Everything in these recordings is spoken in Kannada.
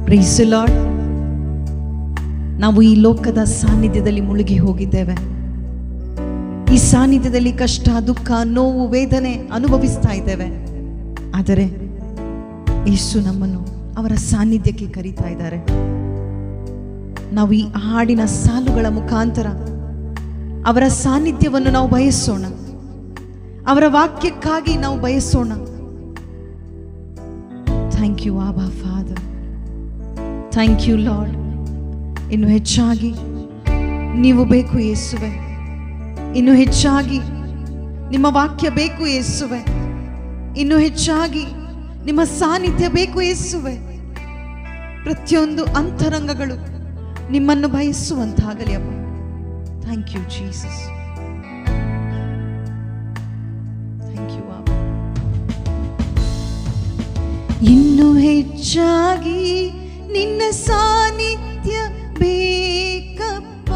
Price the lord. ನಾವು ಈ ಲೋಕದ ಸಾನ್ನಿಧ್ಯದಲ್ಲಿ ಮುಳುಗಿ ಹೋಗಿದ್ದೇವೆ. ಈ ಸಾನ್ನಿಧ್ಯದಲ್ಲಿ ಕಷ್ಟ, ದುಃಖ, ನೋವು, ವೇದನೆ ಅನುಭವಿಸ್ತಾ ಇದ್ದೇವೆ. ಆದರೆ ಯೇಸು ನಮ್ಮನ್ನು ಅವರ ಸಾನ್ನಿಧ್ಯಕ್ಕೆ ಕರೀತಾ ಇದ್ದಾರೆ. ನಾವು ಈ ಹಾಡಿನ ಸಾಲುಗಳ ಮುಖಾಂತರ ಅವರ ಸಾನ್ನಿಧ್ಯವನ್ನು ನಾವು ಬಯಸೋಣ. ಅವರ ವಾಕ್ಯಕ್ಕಾಗಿ ನಾವು ಬಯಸೋಣ. Thank you Abba father, thank you lord. ಇನ್ನು ಹೆಚ್ಚಾಗಿ ನೀವು ಬೇಕು ಯೇಸುವೆ, ಇನ್ನು ಹೆಚ್ಚಾಗಿ ನಿಮ್ಮ ವಾಕ್ಯ ಬೇಕು ಯೇಸುವೆ, ಇನ್ನು ಹೆಚ್ಚಾಗಿ ನಿಮ್ಮ ಸಾನ್ನಿಧ್ಯ ಬೇಕು ಯೇಸುವೆ. ಪ್ರತಿಯೊಂದು ಅಂತರಂಗಗಳು ನಿಮ್ಮನ್ನು ಬಯಸುವಂತಾಗಲಿ ಅಪ್ಪ. Thank you Jesus, thank you ಅಪ್ಪ. ಇನ್ನು ಹೆಚ್ಚಾಗಿ ನಿನ್ನ ಸಾನ್ನಿಧ್ಯ ಬೇಕಪ್ಪ,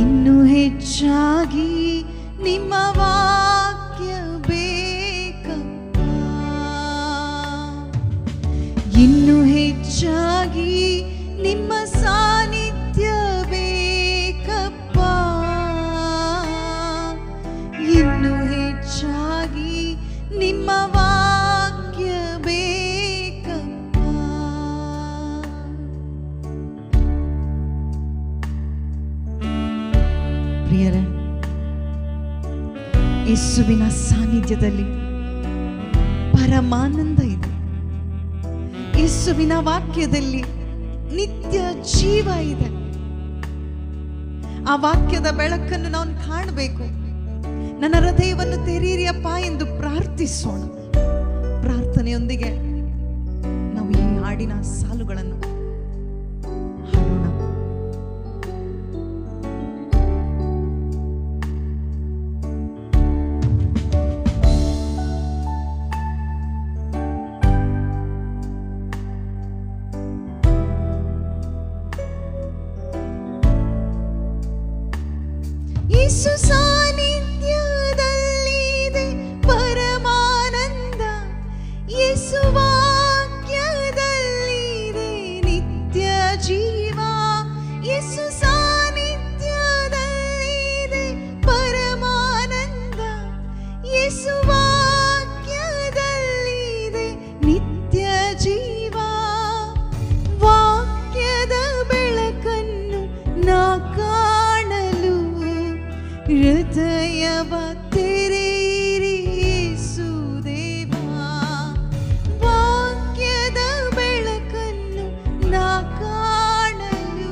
ಇನ್ನು ಹೆಚ್ಚಾಗಿ ನಿಮ್ಮ ವಾಕ್ಯ ಬೇಕಪ್ಪ, ಇನ್ನು ಹೆಚ್ಚಾಗಿ ನಿಮ್ಮ ಸಾನ್ನಿಧ್ಯ ಬೇಕಪ್ಪ, ಇನ್ನು ಹೆಚ್ಚಾಗಿ ನಿಮ್ಮ ವಾಕ್ಯ ಬೇಕಪ್ಪ. ಪ್ರಿಯರೇ, ಯೇಸುವಿನ ಸಾನ್ನಿಧ್ಯದಲ್ಲಿ ಪರಮಾನಂದ ಇದೆ. ಯೇಸುವಿನ ವಾಕ್ಯದಲ್ಲಿ ನಿತ್ಯ ಜೀವ ಇದೆ. ಆ ವಾಕ್ಯದ ಬೆಳಕನ್ನು ನಾವು ಕಾಣಬೇಕು. ನನ್ನ ಹೃದಯವನ್ನು ತೆರೀರಿಯಪ್ಪ ಎಂದು ಪ್ರಾರ್ಥಿಸೋಣ. ಪ್ರಾರ್ಥನೆಯೊಂದಿಗೆ ನಾವು ಈ ಹಾಡಿನ ಸಾಲುಗಳನ್ನು ಹಾಡೋಣ. ಯೇಸು ಸಾನ್ನಿಧ್ಯದಲ್ಲಿದೆ ಪರಮಾನಂದ, ಯೇಸು ವಾಕ್ಯದಲ್ಲಿದೆ ನಿತ್ಯ ಜೀವ. ಯೇಸು ಸಾನ್ನಿಧ್ಯದಲ್ಲಿದೆ ಪರಮಾನಂದ, ಯೇಸು ವಾಕ್ಯದಲ್ಲಿದೆ ನಿತ್ಯ ಜೀವ. ವಾಕ್ಯದ ಬೆಳಕನ್ನು ನಾ ಕಾಣಲು ಹೃದಯವ ತೆರೆಯಿರಿ ಯೇಸುದೇವಾ. ವಾಕ್ಯದ ಬೆಳಕನ್ನು ನಾ ಕಾಣಲು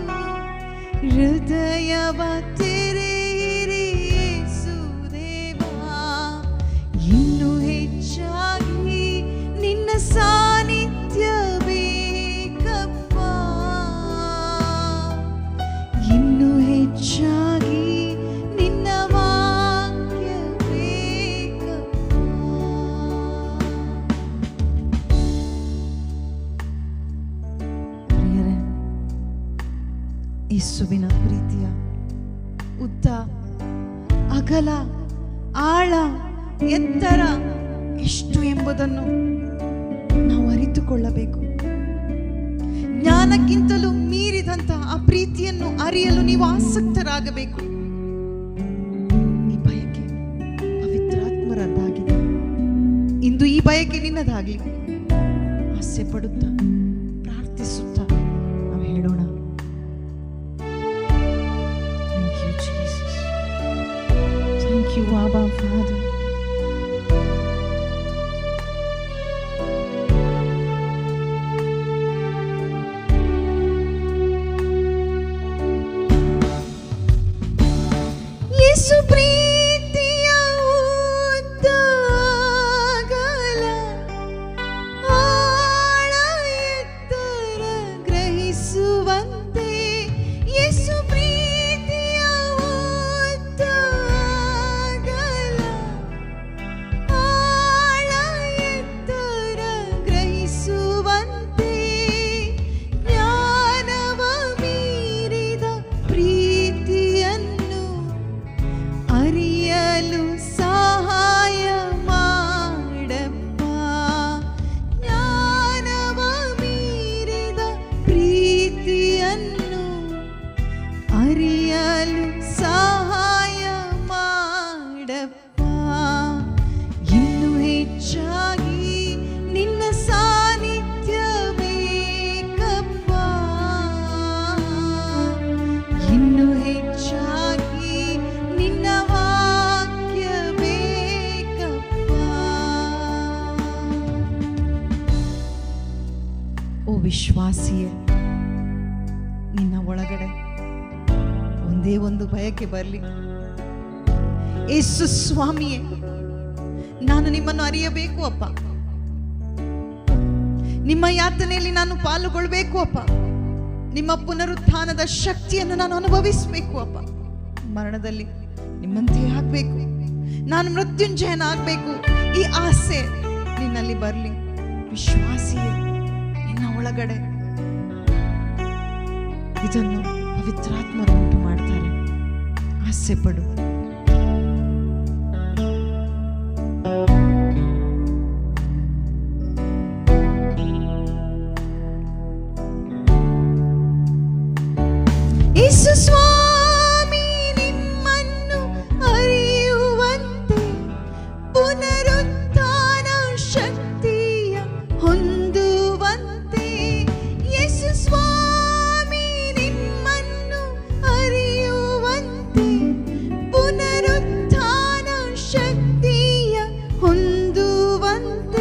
ಹೃದಯವ ತೆರೆಯಿರಿ ಯೇಸುದೇವಾ. ಇನ್ನು ಹೆಚ್ಚಾಗಿ ನಿನ್ನ ಸಾನ್ನಿಧ್ಯ ಬೇಕಪ್ಪ, ಇನ್ನು ಹೆಚ್ಚಾಗಿ ಯೇಸುವಿನ ಪ್ರೀತಿಯ ಉದ್ದ, ಅಗಲ, ಆಳ, ಎತ್ತರ ಎಷ್ಟು ಎಂಬುದನ್ನು ನಾವು ಅರಿತುಕೊಳ್ಳಬೇಕು. ಜ್ಞಾನಕ್ಕಿಂತಲೂ ಮೀರಿದಂತ ಆ ಪ್ರೀತಿಯನ್ನು ಅರಿಯಲು ನೀವು ಆಸಕ್ತರಾಗಬೇಕು. ಈ ಬಯಕೆ ಪವಿತ್ರಾತ್ಮರದ್ದಾಗಿದೆ. ಇಂದು ಈ ಬಯಕೆ ನಿನ್ನದಾಗಲಿ. ಆಸೆ ಪಡುತ್ತಾ ಪ್ರಾರ್ಥಿಸುತ್ತಾ ನಾವು ಹೇಳೋಣ. Thank you, Abba Father. ಯೇಸು ಪ್ರೀತಿಯ ಉದ್ದ, ಅಗಲ, ಆಳ, ಎತ್ತರ ಗ್ರಹಿಸುವಂತೆ. ಯೇಸು ಪ್ರೀತಿಯ ಉದ್ದ, ಅಗಲ, ವಿಶ್ವಾಸಿಯೇ, ನಿನ್ನ ಒಳಗಡೆ ಒಂದೇ ಒಂದು ಬಯಕೆ ಬರಲಿ. ಯೇಸು ಸ್ವಾಮಿಯೇ, ನಾನು ನಿಮ್ಮನ್ನು ಅರಿಯಬೇಕು ಅಪ್ಪ. ನಿಮ್ಮ ಯಾತನೆಯಲ್ಲಿ ನಾನು ಪಾಲುಗೊಳ್ಬೇಕು ಅಪ್ಪ. ನಿಮ್ಮ ಪುನರುತ್ಥಾನದ ಶಕ್ತಿಯನ್ನು ನಾನು ಅನುಭವಿಸಬೇಕು ಅಪ್ಪ. ಮರಣದಲ್ಲಿ ನಿಮ್ಮಂತೆ ಆಗ್ಬೇಕು, ನಾನು ಮೃತ್ಯುಂಜಯನಾಗಬೇಕು. ಈ ಆಸೆ ನಿನ್ನಲ್ಲಿ ಬರಲಿ. ವಿಶ್ವಾಸಿಯೇ, ನಿನ್ನ ಒಳಗಡೆ ಇದನ್ನು ಪವಿತ್ರಾತ್ಮರು ಉಂಟು ಮಾಡ್ತಾರೆ. ಆಸೆ ಪಡು. ಯೇಸು ಸ್ವಾಮಿ ನಿಮ್ಮನ್ನು ಅರಿಯುವಂತೆ ಪುನರುತ್ಥಾನ ಶಕ್ತಿಯ ಹೊಂದುವಂತೆ. ಯೇಸು ಸ್ವಾಮಿ ನಿಮ್ಮನ್ನು ಅರಿಯುವಂತೆ ಪುನರುತ್ಥಾನ ಶಕ್ತಿಯ ಹೊಂದುವಂತೆ